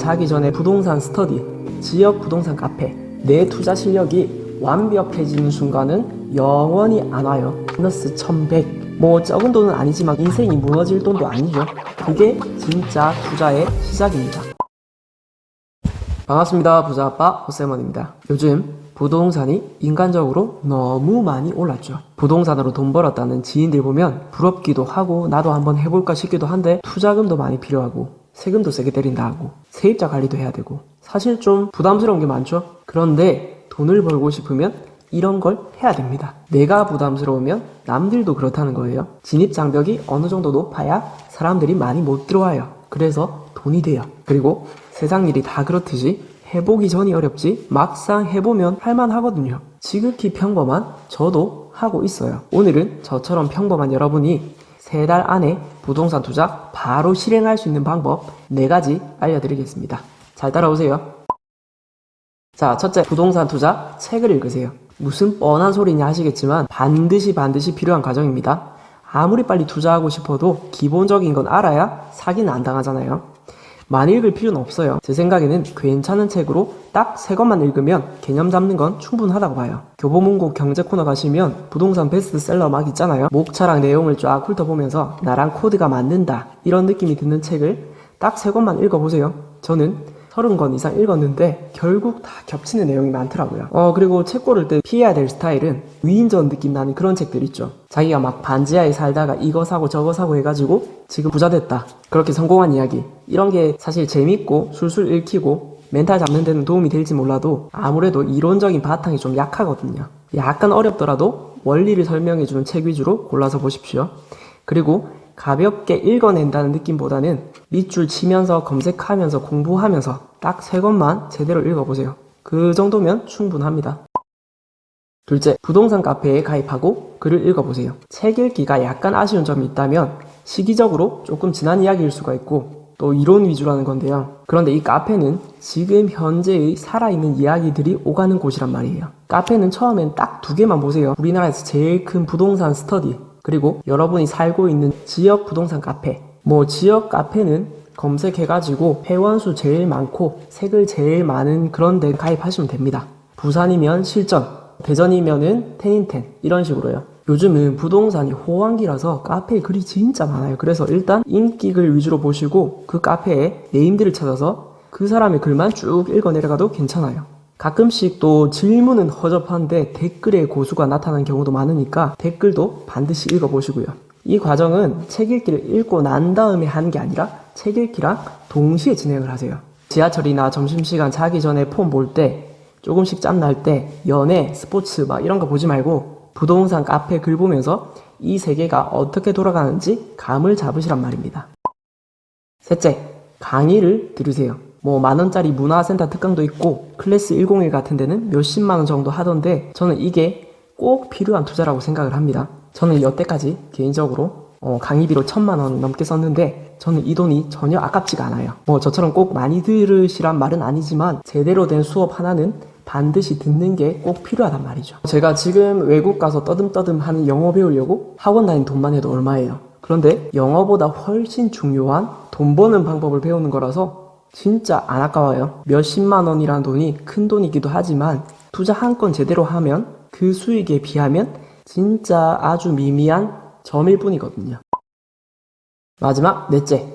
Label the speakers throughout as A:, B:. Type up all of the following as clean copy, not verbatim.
A: 자기 전에 부동산 스터디, 지역 부동산 카페, 내 투자 실력이 완벽해지는 순간은 영원히 안 와요. 마이너스 1100. 뭐 적은 돈은 아니지만 인생이 무너질 돈도 아니죠. 그게 진짜 투자의 시작입니다. 반갑습니다. 부자아빠 호세먼입니다. 요즘 부동산이 인간적으로 너무 많이 올랐죠. 부동산으로 돈 벌었다는 지인들 보면 부럽기도 하고 나도 한번 해볼까 싶기도 한데 투자금도 많이 필요하고 세금도 세게 때린다 하고 세입자 관리도 해야 되고 사실 좀 부담스러운 게 많죠. 그런데 돈을 벌고 싶으면 이런 걸 해야 됩니다. 내가 부담스러우면 남들도 그렇다는 거예요. 진입장벽이 어느 정도 높아야 사람들이 많이 못 들어와요. 그래서 돈이 돼요. 그리고 세상 일이 다 그렇듯이 해보기 전이 어렵지 막상 해보면 할만하거든요. 지극히 평범한 저도 하고 있어요. 오늘은 저처럼 평범한 여러분이 3달 안에 부동산 투자 바로 실행할 수 있는 방법 4가지 알려드리겠습니다. 잘 따라오세요. 자, 첫째, 부동산 투자 책을 읽으세요. 무슨 뻔한 소리냐 하시겠지만 반드시 필요한 과정입니다. 아무리 빨리 투자하고 싶어도 기본적인 건 알아야 사기는 안 당하잖아요. 많이 읽을 필요는 없어요. 제 생각에는 괜찮은 책으로 딱 3권만 읽으면 개념 잡는 건 충분하다고 봐요. 교보문고 경제 코너 가시면 부동산 베스트셀러 막 있잖아요. 목차랑 내용을 쫙 훑어보면서 나랑 코드가 맞는다 이런 느낌이 드는 책을 딱 3권만 읽어보세요. 저는 30권 이상 읽었는데 결국 다 겹치는 내용이 많더라고요. 그리고 책 고를 때 피해야 될 스타일은 위인전 느낌 나는 그런 책들 있죠. 자기가 막 반지하에 살다가 이거 사고 저거 사고 해가지고 지금 부자 됐다. 그렇게 성공한 이야기. 이런 게 사실 재밌고 술술 읽히고 멘탈 잡는 데는 도움이 될지 몰라도 아무래도 이론적인 바탕이 좀 약하거든요. 약간 어렵더라도 원리를 설명해주는 책 위주로 골라서 보십시오. 그리고 가볍게 읽어낸다는 느낌보다는 밑줄 치면서 검색하면서 공부하면서 딱 3권만 제대로 읽어보세요. 그 정도면 충분합니다. 둘째, 부동산 카페에 가입하고 글을 읽어보세요. 책 읽기가 약간 아쉬운 점이 있다면 시기적으로 조금 지난 이야기일 수가 있고 또 이론 위주라는 건데요. 그런데 이 카페는 지금 현재의 살아있는 이야기들이 오가는 곳이란 말이에요. 카페는 처음엔 딱 2개만 보세요. 우리나라에서 제일 큰 부동산 스터디 그리고 여러분이 살고 있는 지역 부동산 카페. 지역 카페는 검색해가지고 회원수 제일 많고 색을 제일 많은 그런 데 가입하시면 됩니다. 부산이면 실전, 대전이면은 텐인텐 이런 식으로요. 요즘은 부동산이 호황기라서 카페에 글이 진짜 많아요. 그래서 일단 인기글 위주로 보시고 그 카페에 네임들을 찾아서 그 사람의 글만 쭉 읽어 내려가도 괜찮아요. 가끔씩 또 질문은 허접한데 댓글에 고수가 나타나는 경우도 많으니까 댓글도 반드시 읽어보시고요. 이 과정은 책 읽기를 읽고 난 다음에 하는 게 아니라 책 읽기랑 동시에 진행을 하세요. 지하철이나 점심시간 자기 전에 폰 볼 때 조금씩 짬날 때 연애, 스포츠 막 이런 거 보지 말고 부동산 카페 글 보면서 이 세계가 어떻게 돌아가는지 감을 잡으시란 말입니다. 셋째, 강의를 들으세요. 10,000원짜리 문화센터 특강도 있고 클래스 101 같은 데는 몇십만원 정도 하던데 저는 이게 꼭 필요한 투자라고 생각을 합니다. 저는 여태까지 개인적으로 강의비로 1,000만원 넘게 썼는데 저는 이 돈이 전혀 아깝지가 않아요. 저처럼 꼭 많이 들으시란 말은 아니지만 제대로 된 수업 하나는 반드시 듣는 게 꼭 필요하단 말이죠. 제가 지금 외국 가서 떠듬떠듬 하는 영어 배우려고 학원 다니는 돈만 해도 얼마예요. 그런데 영어보다 훨씬 중요한 돈 버는 방법을 배우는 거라서 진짜 안 아까워요. 몇십만 원이라는 돈이 큰 돈이기도 하지만 투자 한 건 제대로 하면 그 수익에 비하면 진짜 아주 미미한 점일 뿐이거든요. 마지막 넷째,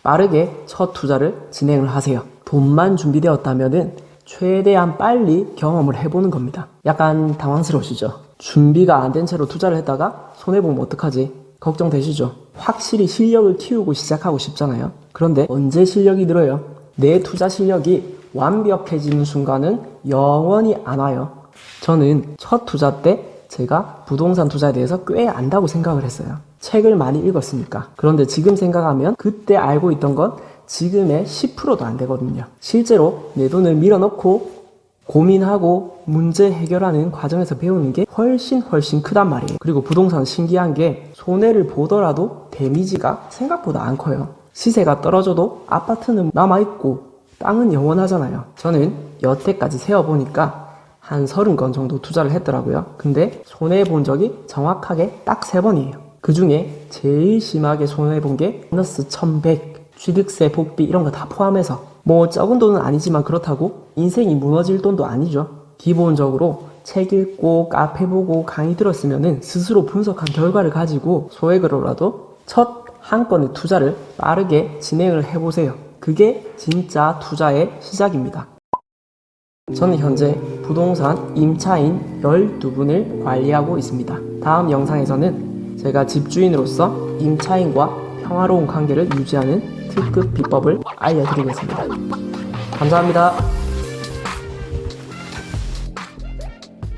A: 빠르게 첫 투자를 진행을 하세요. 돈만 준비되었다면은 최대한 빨리 경험을 해보는 겁니다. 약간 당황스러우시죠? 준비가 안 된 채로 투자를 했다가 손해보면 어떡하지? 걱정되시죠? 확실히 실력을 키우고 시작하고 싶잖아요. 그런데 언제 실력이 늘어요? 내 투자 실력이 완벽해지는 순간은 영원히 안 와요. 저는 첫 투자 때 제가 부동산 투자에 대해서 꽤 안다고 생각을 했어요. 책을 많이 읽었으니까. 그런데 지금 생각하면 그때 알고 있던 건 지금의 10%도 안 되거든요. 실제로 내 돈을 밀어넣고 고민하고 문제 해결하는 과정에서 배우는 게 훨씬 크단 말이에요. 그리고 부동산 신기한 게 손해를 보더라도 데미지가 생각보다 안 커요. 시세가 떨어져도 아파트는 남아있고 땅은 영원하잖아요. 저는 여태까지 세어보니까 한 30건 정도 투자를 했더라고요. 근데 손해본 적이 정확하게 딱 3번이에요. 그 중에 제일 심하게 손해본 게 마이너스 1100, 취득세, 복비 이런 거 다 포함해서 뭐 적은 돈은 아니지만 그렇다고 인생이 무너질 돈도 아니죠. 기본적으로 책 읽고 카페 보고 강의 들었으면은 스스로 분석한 결과를 가지고 소액으로라도 첫 한 건의 투자를 빠르게 진행을 해보세요. 그게 진짜 투자의 시작입니다. 저는 현재 부동산 임차인 12분을 관리하고 있습니다. 다음 영상에서는 제가 집주인으로서 임차인과 평화로운 관계를 유지하는 특급 비법을 알려드리겠습니다. 감사합니다.